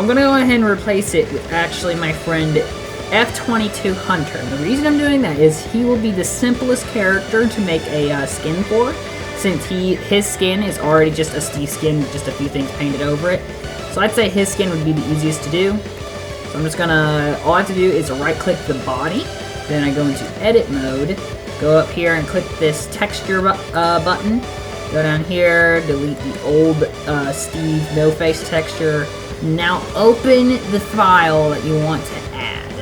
gonna go ahead and replace it with actually my friend F22 Hunter. And the reason I'm doing that is he will be the simplest character to make a skin for, since his skin is already just a Steve skin with just a few things painted over it. So I'd say his skin would be the easiest to do. So I'm just gonna, all I have to do is right click the body, then I go into edit mode, go up here and click this texture button, go down here, delete the old Steve no face texture. Now open the file that you want to add,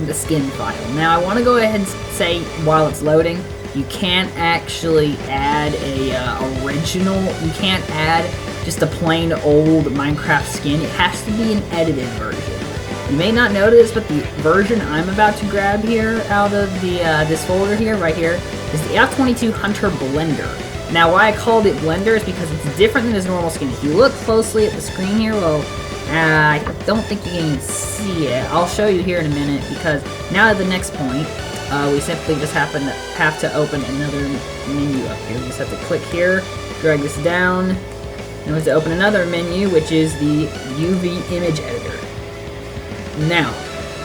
the skin file. Now I want to go ahead and say while it's loading, you can't actually add a original, you can't add just a plain old Minecraft skin. It has to be an edited version. You may not notice, but the version I'm about to grab here out of the this folder here, right here, is the F22 Hunter Blender. Now, why I called it Blender is because it's different than his normal skin. If you look closely at the screen here, well, I don't think you can see it. I'll show you here in a minute, because now at the next point, we simply just have to open another menu up here. We just have to click here, drag this down, and we have to open another menu, which is the UV image editor. Now,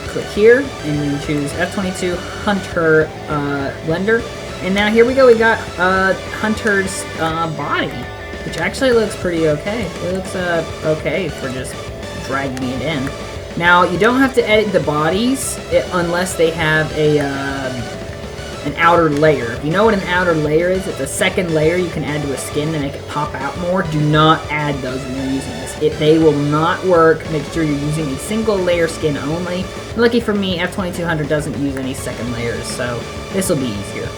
click here, and then choose F22 Hunter Blender. And now here we go, we got Hunter's body, which actually looks pretty okay. It looks okay for just dragging it in. Now, you don't have to edit the bodies unless they have an outer layer. If you know what an outer layer is, it's a second layer you can add to a skin to make it pop out more. Do not add those when you're using this. They will not work. Make sure you're using a single layer skin only. Lucky for me, F22 Hunter doesn't use any second layers, so this will be easier.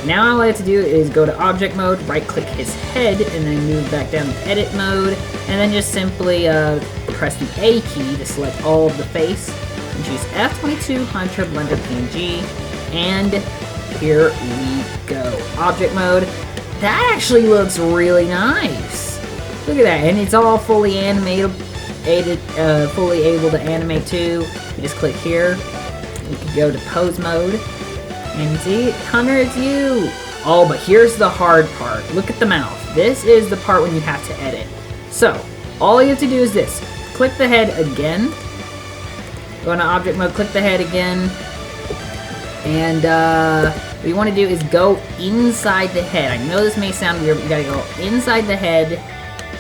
Now all I have to do is go to object mode, right click his head, and then move back down to edit mode, and then just simply press the A key to select all of the face, and choose F22 Hunter Blender PNG, and here we go. Object mode. That actually looks really nice. Look at that, and it's all fully animated, fully able to animate too. You just click here, you can go to pose mode, and see, Hunter, it's you! Oh, but here's the hard part. Look at the mouth. This is the part when you have to edit. So, all you have to do is this. Click the head again. Go into object mode, click the head again. And what you want to do is go inside the head. I know this may sound weird, but you gotta go inside the head.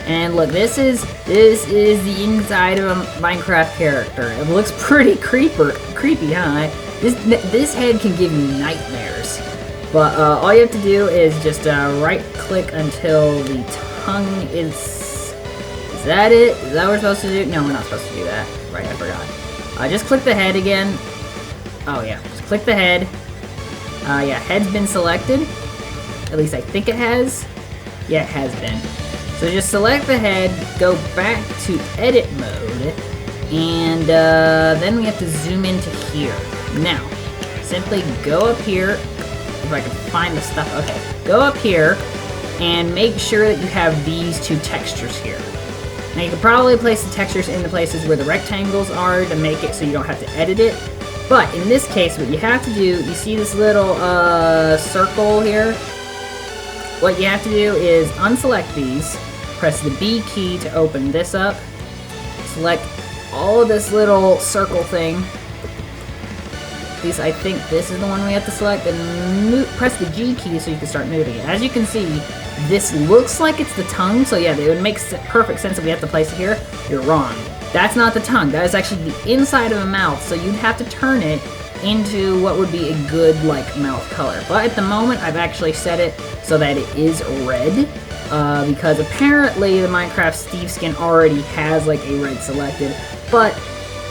And look, this is the inside of a Minecraft character. It looks pretty creepy, huh? This head can give you nightmares, but all you have to do is just right click until the tongue is that it? Is that what we're supposed to do? No, we're not supposed to do that. Right, I forgot. Just click the head again. Oh yeah, just click the head. Yeah, head's been selected. At least I think it has. Yeah, it has been. So just select the head, go back to edit mode, and then we have to zoom into here. Now, simply go up here, if I can find the stuff, okay, go up here, and make sure that you have these two textures here. Now you can probably place the textures in the places where the rectangles are to make it so you don't have to edit it, but in this case, what you have to do, you see this little circle here? What you have to do is unselect these, press the B key to open this up, select all of this little circle thing. At least I think this is the one we have to select, and press the G key so you can start moving it. As you can see, this looks like it's the tongue, so yeah, it would make perfect sense if we have to place it here. You're wrong. That's not the tongue. That is actually the inside of a mouth, so you'd have to turn it into what would be a good, like, mouth color. But at the moment, I've actually set it so that it is red, because apparently the Minecraft Steve skin already has, like, a red selected, but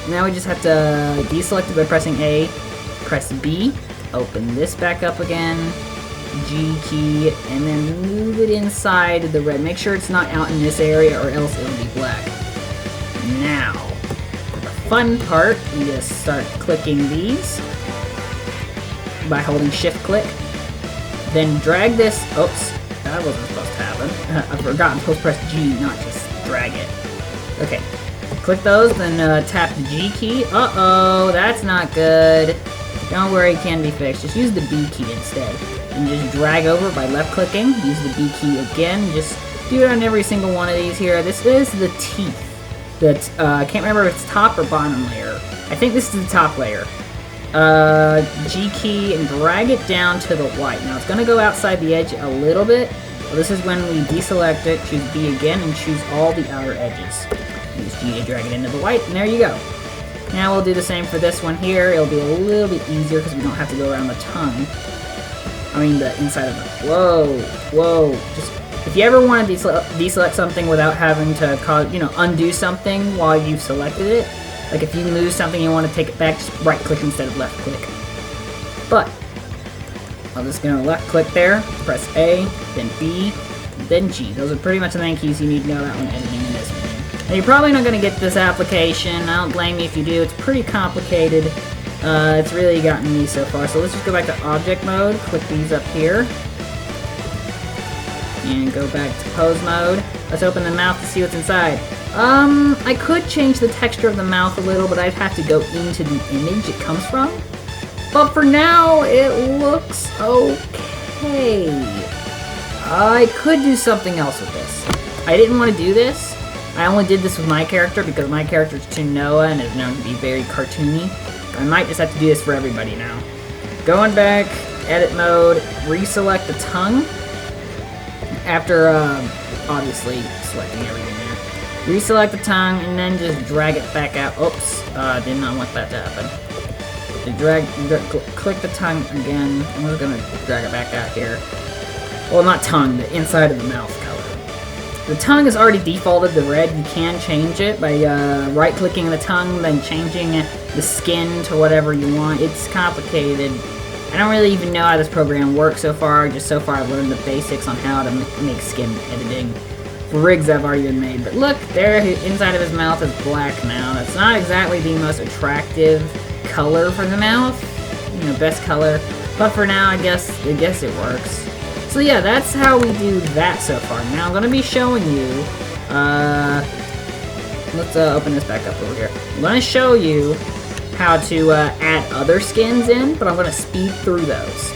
now we just have to deselect it by pressing A, press B, open this back up again, G key, and then move it inside the red. Make sure it's not out in this area or else it'll be black. Now, the fun part, you just start clicking these by holding shift click, then drag this, oops, that wasn't supposed to happen. I forgot, I'm supposed to press G, not just drag it. Okay, click those, then tap the G key. Uh-oh, that's not good. Don't worry, it can be fixed. Just use the B key instead. And just drag over by left clicking. Use the B key again. Just do it on every single one of these here. This is the teeth. I can't remember if it's top or bottom layer. I think this is the top layer. G key and drag it down to the white. Now it's going to go outside the edge a little bit. So this is when we deselect it, choose B again, and choose all the outer edges. Use G to drag it into the white, and there you go. Now we'll do the same for this one here. It'll be a little bit easier because we don't have to go around the tongue. I mean the inside of the... Whoa. Just, if you ever want to deselect something without having to cause, undo something while you've selected it, like if you lose something you want to take it back, just right click instead of left click. But I'm just going to left click there, press A, then B, then G. Those are pretty much the main keys you need to know about when editing in this game. Now you're probably not going to get this application. I don't blame you if you do. It's pretty complicated. It's really gotten me so far. So let's just go back to object mode, click these up here, and go back to pose mode. Let's open the mouth to see what's inside. I could change the texture of the mouth a little, but I'd have to go into the image it comes from. But for now, it looks okay. I could do something else with this. I didn't want to do this. I only did this with my character because my character is Toon and is known to be very cartoony. I might just have to do this for everybody now. Going back, edit mode, reselect the tongue. After, obviously, selecting everything there. Reselect the tongue, and then just drag it back out. Oops, did not want that to happen. Click the tongue again, and we're gonna drag it back out here. Well, not tongue, the inside of the mouth color. The tongue is already defaulted to red. You can change it by right-clicking the tongue, then changing the skin to whatever you want. It's complicated. I don't really even know how this program works so far. Just so far I've learned the basics on how to make skin editing. For rigs I've already been made. But look, there, inside of his mouth is black now. That's not exactly the most attractive color for the mouth. Best color. But for now, I guess it works. So yeah, that's how we do that so far. Now I'm going to be showing you, let's open this back up over here. I'm going to show you how to add other skins in, but I'm going to speed through those.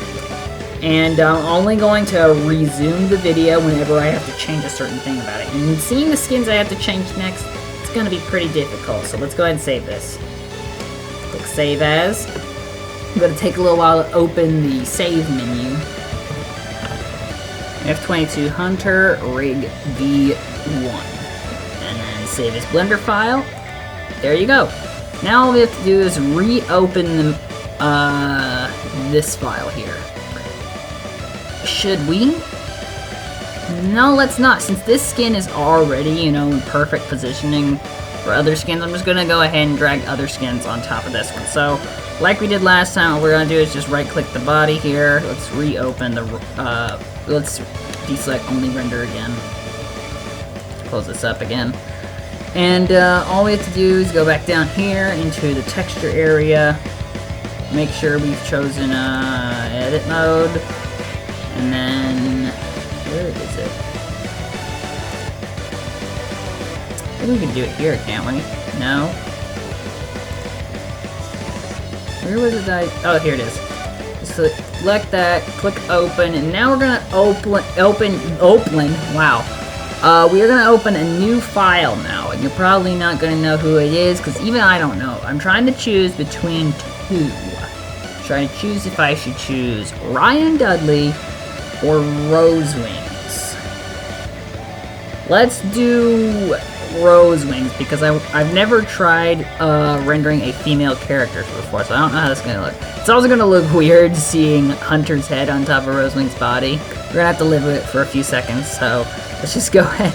And I'm only going to resume the video whenever I have to change a certain thing about it. And seeing the skins I have to change next, it's going to be pretty difficult. So let's go ahead and save this. Click Save As. I'm going to take a little while to open the save menu. F-22 Hunter, Rig V1. And then save as Blender file. There you go. Now all we have to do is reopen this file here. Should we? No, let's not. Since this skin is already, in perfect positioning for other skins, I'm just going to go ahead and drag other skins on top of this one. So, like we did last time, what we're going to do is just right-click the body here. Let's reopen the, let's deselect only render again. Close this up again. And all we have to do is go back down here into the texture area. Make sure we've chosen edit mode. And then, where is it? I think we can do it here, can't we? No? Where was it that oh, here it is. Just select that, click open, and now we're gonna open, wow. We are gonna open a new file now, and you're probably not gonna know who it is, because even I don't know. I'm trying to choose between two. Trying to choose if I should choose Ryan Dudley or Rose Wings. Let's do Rose Wings because I've never tried rendering a female character before, so I don't know how this is gonna look. It's also gonna look weird seeing Hunter's head on top of Rose Wings' body. We're gonna have to live with it for a few seconds, so let's just go ahead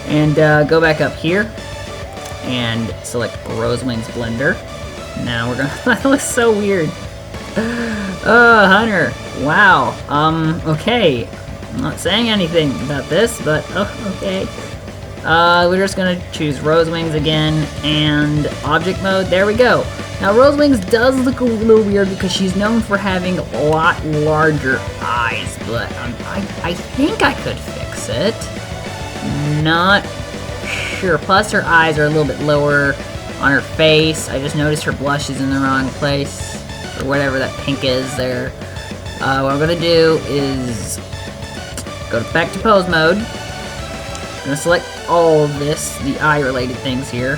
and go back up here and select Rose Wings Blender. Now we're gonna. That looks so weird. Hunter. Wow. Okay. I'm not saying anything about this, but okay. We're just gonna choose Rose Wings again and object mode. There we go. Now Rose Wings does look a little weird because she's known for having a lot larger eyes, but I think I could fix it. Not sure. Plus her eyes are a little bit lower on her face. I just noticed her blush is in the wrong place, or whatever that pink is there. What I'm gonna do is go back to pose mode, I'm gonna select all of this, the eye related things here.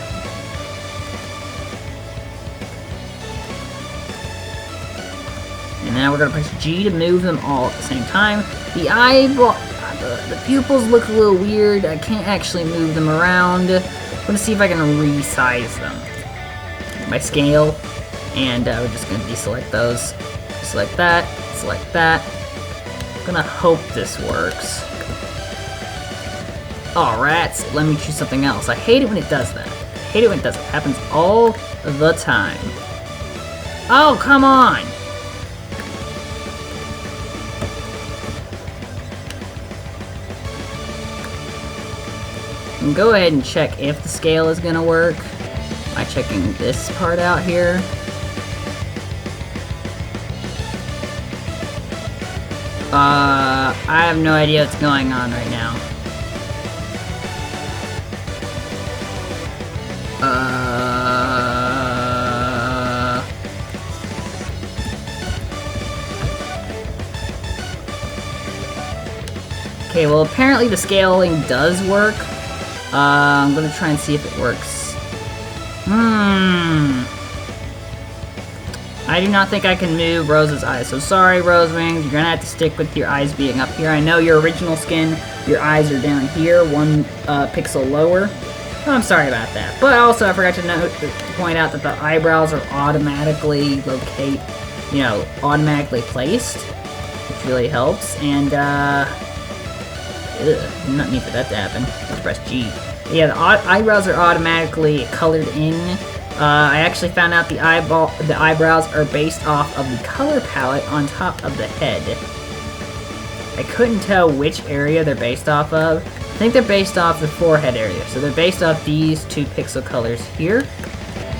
And now we're gonna press G to move them all at the same time. The eyeball, the pupils look a little weird. I can't actually move them around. I'm gonna see if I can resize them by scale. And we're just gonna deselect those. Select that, select that. I'm gonna hope this works. Oh, rats, let me choose something else. I hate it when it does that. I hate it when it does that. It happens all the time. Oh, come on! And go ahead and check if the scale is gonna work by checking this part out here. I have no idea what's going on right now. Okay, well apparently the scaling does work. I'm gonna try and see if it works. I do not think I can move Rose's eyes, so sorry, Rose Wings, you're gonna have to stick with your eyes being up here. I know your original skin, your eyes are down here, 1 pixel lower. Oh, I'm sorry about that. But also, I forgot to point out that the eyebrows are automatically automatically placed, which really helps. And did not need for that to happen. Let's press G. Yeah, the eyebrows are automatically colored in. I actually found out the eyebrows are based off of the color palette on top of the head. I couldn't tell which area they're based off of. I think they're based off the forehead area, so they're based off these 2 pixel colors here.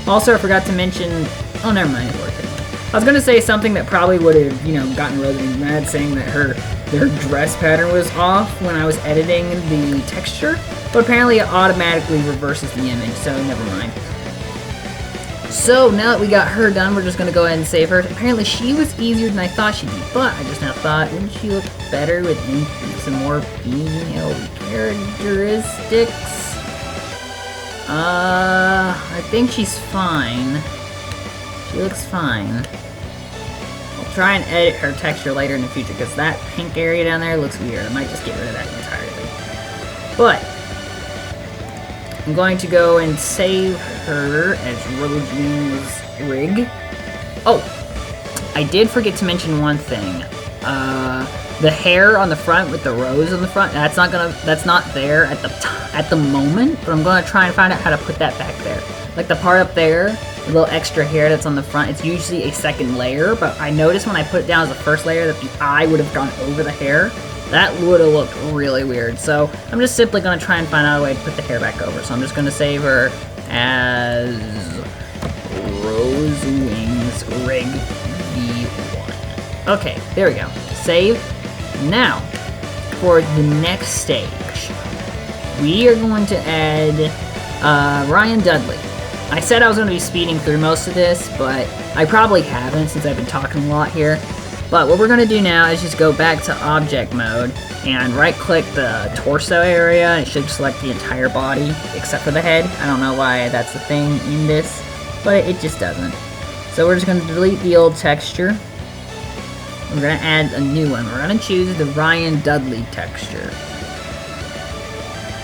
Also, I forgot to mention... Oh, never mind, it's working. I was gonna say something that probably would have, gotten Rosie mad, saying that her dress pattern was off when I was editing the texture, but apparently it automatically reverses the image, so never mind. So, now that we got her done, we're just gonna go ahead and save her. Apparently she was easier than I thought she'd be, but I just now thought, wouldn't she look better with some more female characteristics? I think she's fine. She looks fine. I'll try and edit her texture later in the future, because that pink area down there looks weird. I might just get rid of that entirely. But I'm going to go and save her as Rosewing's rig. Oh, I did forget to mention one thing. The hair on the front with the rose on the front, that's not there at the moment, but I'm gonna try and find out how to put that back there. Like the part up there, the little extra hair that's on the front, it's usually a second layer, but I noticed when I put it down as the first layer that the eye would have gone over the hair. That would have looked really weird, so I'm just simply going to try and find out a way to put the hair back over. So I'm just going to save her as Rosewing's Rig V1. Okay, there we go. Save. Now, for the next stage, we are going to add Ryan Dudley. I said I was going to be speeding through most of this, but I probably haven't since I've been talking a lot here. But what we're going to do now is just go back to object mode and right click the torso area. It should select the entire body except for the head. I don't know why that's the thing in this, but it just doesn't. So we're just going to delete the old texture. We're going to add a new one. We're going to choose the Ryan Dudley texture.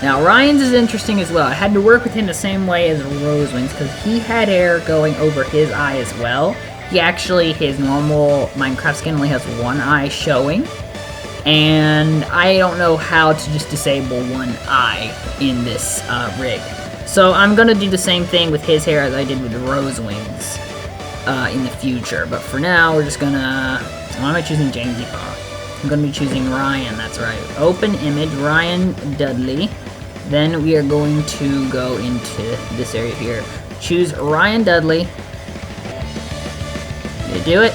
Now Ryan's is interesting as well. I had to work with him the same way as Rosewing's because he had hair going over his eye as well. He actually, his normal Minecraft skin only has 1 eye showing, and I don't know how to just disable 1 eye in this rig. So I'm going to do the same thing with his hair as I did with the Rosewing's in the future, but for now we're just going to, why am I choosing Jamesy Paw? I'm going to be choosing Ryan, that's right. Open image, Ryan Dudley. Then we are going to go into this area here. Choose Ryan Dudley. Did it do it?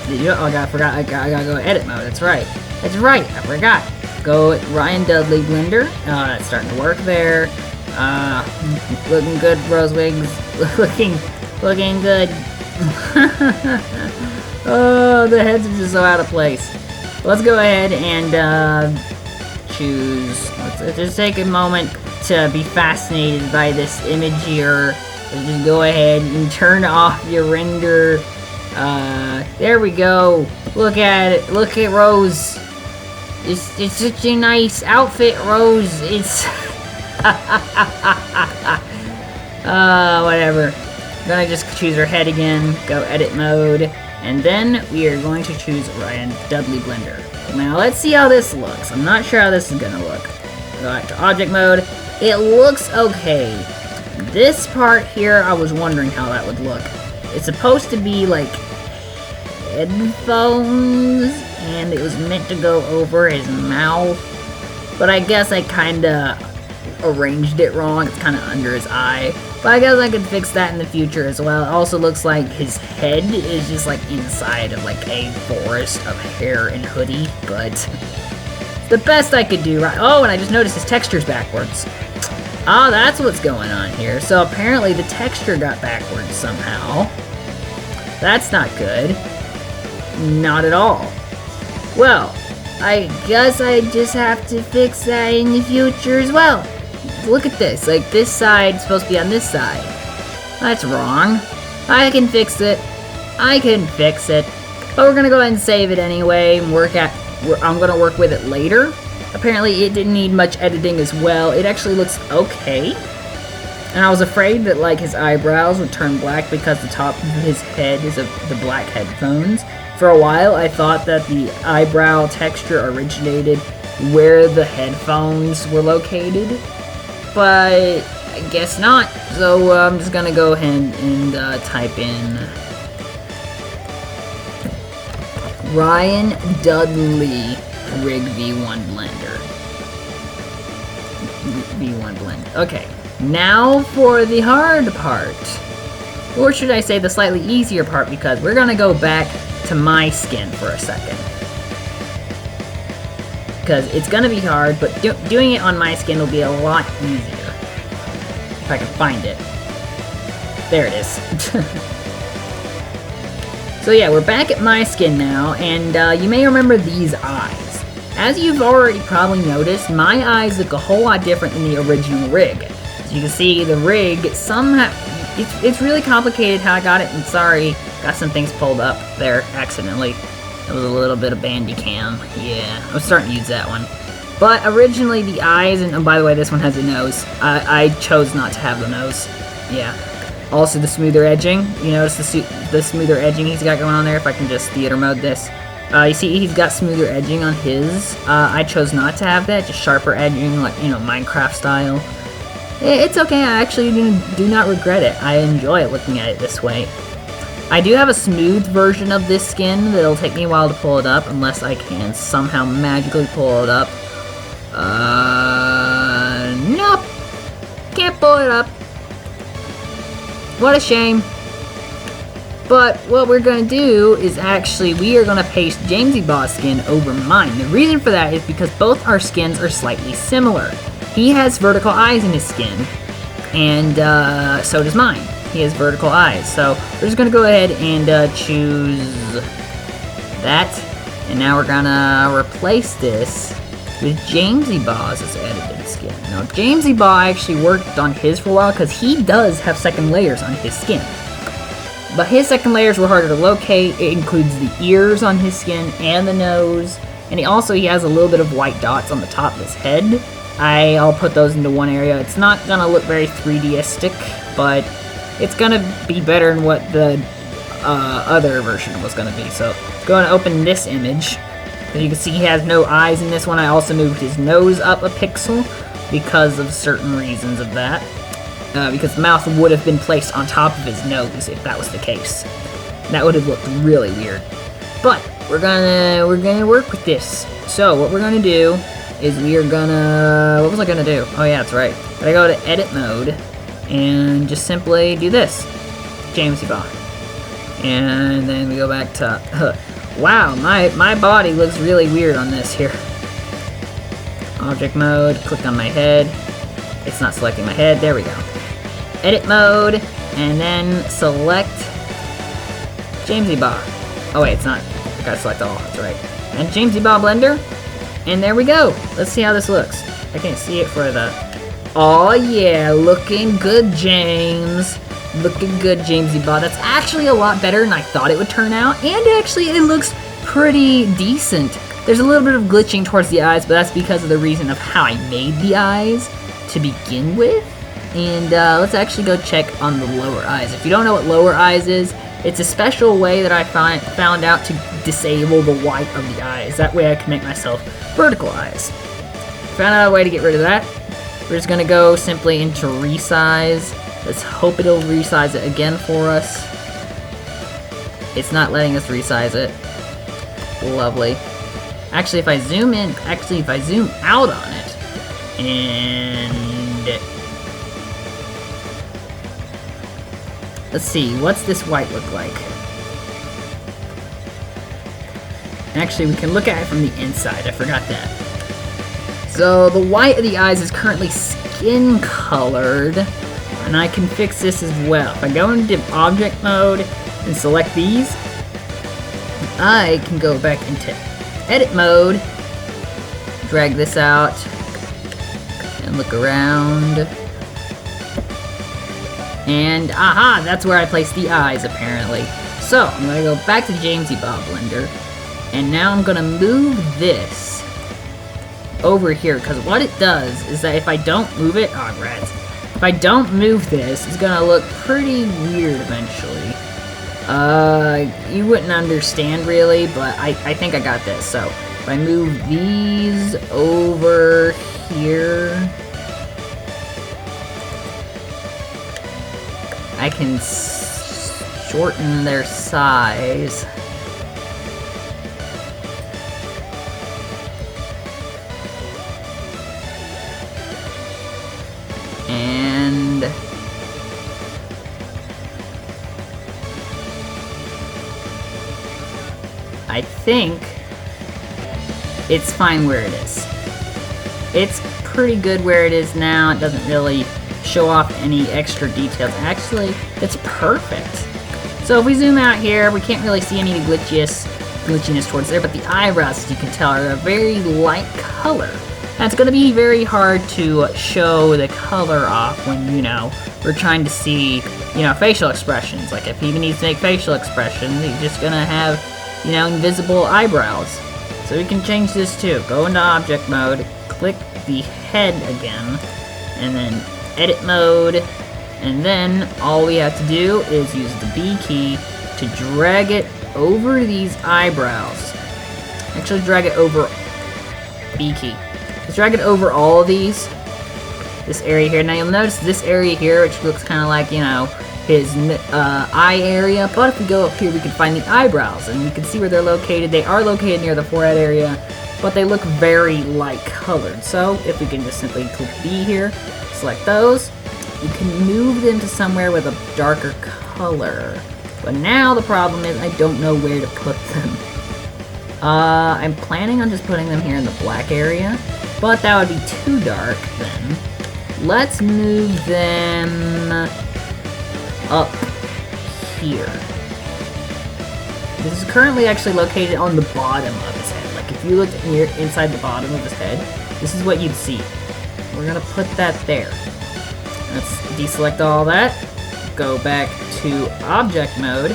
Did you? Oh, I forgot. I gotta go edit mode. That's right. That's right. I forgot. Go Ryan Dudley Blender. It's starting to work there. Looking good, Rosewings. looking good. Oh, the heads are just so out of place. Let's go ahead and choose, let's just take a moment to be fascinated by this image here. Let's just go ahead and turn off your render. There we go. Look at it. Look at Rose. It's such a nice outfit, Rose. It's whatever. I'm gonna just choose her head again, go edit mode, and then we are going to choose Ryan Dudley Blender. Now let's see how this looks. I'm not sure how this is gonna look. Go back to object mode. It looks okay. This part here, I was wondering how that would look. It's supposed to be like headphones, and it was meant to go over his mouth, but I guess I kinda arranged it wrong. It's kinda under his eye, but I guess I could fix that in the future as well. It also looks like his head is just like inside of like a forest of hair and hoodie, but it's the best I could do, right? Oh, and I just noticed his texture's backwards. Oh, that's what's going on here. So apparently the texture got backwards somehow. That's not good. Not at all. Well, I guess I just have to fix that in the future as well. Look at this. Like, this side's supposed to be on this side. That's wrong. I can fix it. I can fix it. But we're gonna go ahead and save it anyway and I'm gonna work with it later. Apparently it didn't need much editing as well. It actually looks okay. And I was afraid that like his eyebrows would turn black because the top of his head is the black headphones. For a while I thought that the eyebrow texture originated where the headphones were located, but I guess not. So I'm just gonna go ahead and type in Ryan Dudley Rig V1 Blender. V1 Blender. Okay, now for the hard part. Or should I say the slightly easier part, because we're gonna go back to my skin for a second. Because it's gonna be hard, but doing it on my skin will be a lot easier. If I can find it. There it is. So yeah, we're back at my skin now, and you may remember these eyes. As you've already probably noticed, my eyes look a whole lot different than the original rig. As you can see, the rig somehow... It's really complicated how I got it, and sorry, got some things pulled up there accidentally. It was a little bit of Bandicam. Yeah, I'm starting to use that one. But originally the eyes, and oh, by the way, this one has a nose. I chose not to have the nose. Yeah. Also the smoother edging. You notice the smoother edging he's got going on there. If I can just theater mode this. You see he's got smoother edging on his. I chose not to have that, just sharper edging, like, you know, Minecraft style. It's okay, I actually do not regret it. I enjoy it looking at it this way. I do have a smooth version of this skin that'll take me a while to pull it up, unless I can somehow magically pull it up. Nope. Can't pull it up. What a shame. But what we're gonna do is actually, we are gonna paste Jamesy Baw's skin over mine. The reason for that is because both our skins are slightly similar. He has vertical eyes in his skin, and so does mine. He has vertical eyes. So we're just gonna go ahead and choose that, and now we're gonna replace this with Jamesy Baw's edited skin. Now Jamesy Baw actually worked on his for a while because he does have second layers on his skin. But his second layers were harder to locate. It includes the ears on his skin and the nose, and he has a little bit of white dots on the top of his head. I'll put those into one area. It's not gonna look very 3D-istic, but it's gonna be better than what the other version was gonna be. So go and open this image. As you can see, he has no eyes in this one. I also moved his nose up a pixel because of certain reasons of that. Because the mouth would have been placed on top of his nose if that was the case. That would have looked really weird. But we're gonna work with this. So what we're gonna do is we are gonna, what was I gonna do? Oh yeah, that's right. I go to edit mode and just simply do this, Jamesy Baw, and then we go back to. Wow, my body looks really weird on this here. Object mode. Click on my head. It's not selecting my head. There we go. Edit mode, and then select Jamesy Baw. Oh wait, it's not. I gotta select all. That's right. And Jamesy Baw Blender. And there we go. Let's see how this looks. I can't see it for the... Oh yeah, looking good, James. Looking good, Jamesy Bot. That's actually a lot better than I thought it would turn out. And actually, it looks pretty decent. There's a little bit of glitching towards the eyes, but that's because of the reason of how I made the eyes to begin with. And let's actually go check on the lower eyes. If you don't know what lower eyes is, it's a special way that I found out to disable the white of the eyes. That way I can make myself vertical eyes. Found out a way to get rid of that. We're just gonna go simply into resize. Let's hope it'll resize it again for us. It's not letting us resize it. Lovely. Actually, if I zoom out on it, and let's see, what's this white look like? Actually, we can look at it from the inside. I forgot that. So the white of the eyes is currently skin colored, and I can fix this as well. If I go into object mode and select these, I can go back into edit mode, drag this out, and look around. And aha, that's where I place the eyes apparently. So I'm gonna go back to Jamesy Bob Blender, and now I'm gonna move this over here, because what it does is that if I don't move it, oh rats, if I don't move this, it's gonna look pretty weird eventually. You wouldn't understand really, but I think I got this. So if I move these over here, I can shorten their size. And I think it's fine where it is. It's pretty good where it is now. It doesn't really show off any extra details. Actually, it's perfect. So if we zoom out here, we can't really see any glitchiness towards there, but the eyebrows, as you can tell, are a very light color. And it's going to be very hard to show the color off when, you know, we're trying to see, you know, facial expressions. Like if he needs to make facial expressions, he's just going to have, you know, invisible eyebrows. So we can change this too. Go into object mode, click the head again, and then edit mode, and then all we have to do is use the B key to drag it over these eyebrows. Actually drag it over B key. Just drag it over all of these. This area here. Now you'll notice this area here, which looks kind of like, you know, his eye area. But if we go up here, we can find the eyebrows, and you can see where they're located. They are located near the forehead area, but they look very light colored. So if we can just simply click B here, select those, you can move them to somewhere with a darker color. But now the problem is I don't know where to put them. I'm planning on just putting them here in the black area, but that would be too dark then. Let's move them up here. This is currently actually located on the bottom of his head. Like if you looked here inside the bottom of his head, this is what you'd see. We're gonna put that there. Let's deselect all that. Go back to object mode.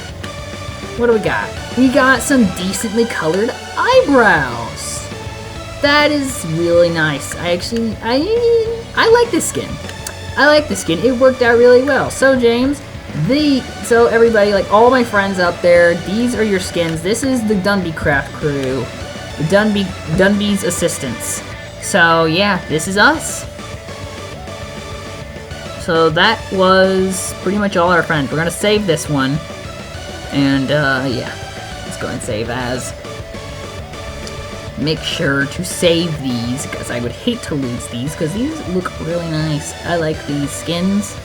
What do we got? We got some decently colored eyebrows. That is really nice. I like this skin. I like this skin. It worked out really well. So James, so everybody, like all my friends out there, these are your skins. This is the Dunby Craft crew, the Dunby's assistants. So yeah, this is us. So that was pretty much all our friends. We're gonna save this one, and yeah, let's go and save as. Make sure to save these, because I would hate to lose these, because these look really nice. I like these skins.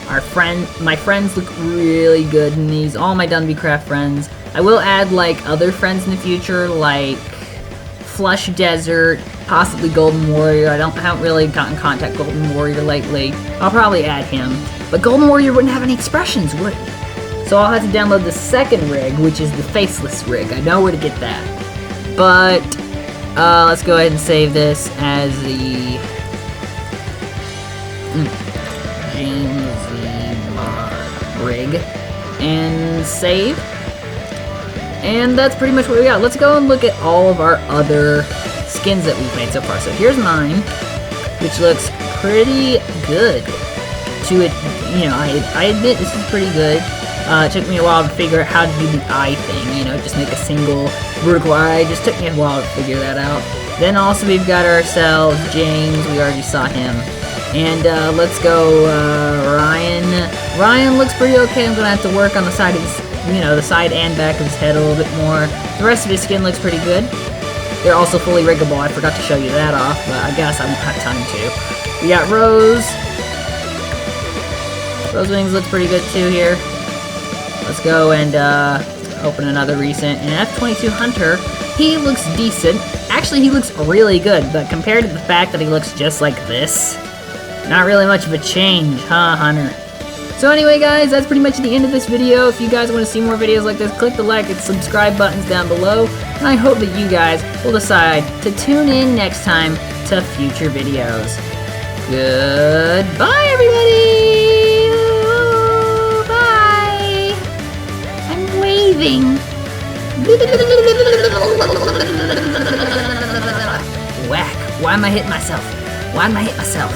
My friends look really good in these. All my Dunby Craft friends. I will add like other friends in the future, like Flush Desert, possibly Golden Warrior. I haven't really gotten in contact with Golden Warrior lately. I'll probably add him. But Golden Warrior wouldn't have any expressions, would he? So I'll have to download the second rig, which is the faceless rig. I know where to get that. But Let's go ahead and save this as the James rig and save. And that's pretty much what we got. Let's go and look at all of our other skins that we've made so far. So here's mine, which looks pretty good. To it, you know, I admit this is pretty good. It took me a while to figure out how to do the eye thing, you know, just make a single vertical eye. It just took me a while to figure that out. Then also we've got ourselves James, we already saw him. And let's go Ryan. Ryan looks pretty okay. I'm gonna have to work on the side of his, you know, the side and back of his head a little bit more. The rest of his skin looks pretty good. They're also fully riggable. I forgot to show you that off, but I guess I won't have time to. We got Rose. Rose wings looks pretty good too here. Let's go and open another recent. And F22 Hunter, he looks decent. Actually, he looks really good, but compared to the fact that he looks just like this, not really much of a change, huh, Hunter? So anyway, guys, that's pretty much the end of this video. If you guys want to see more videos like this, click the like and subscribe buttons down below. And I hope that you guys will decide to tune in next time to future videos. Goodbye, everybody! Ooh, bye! I'm waving. Whack. Why am I hitting myself? Why am I hitting myself?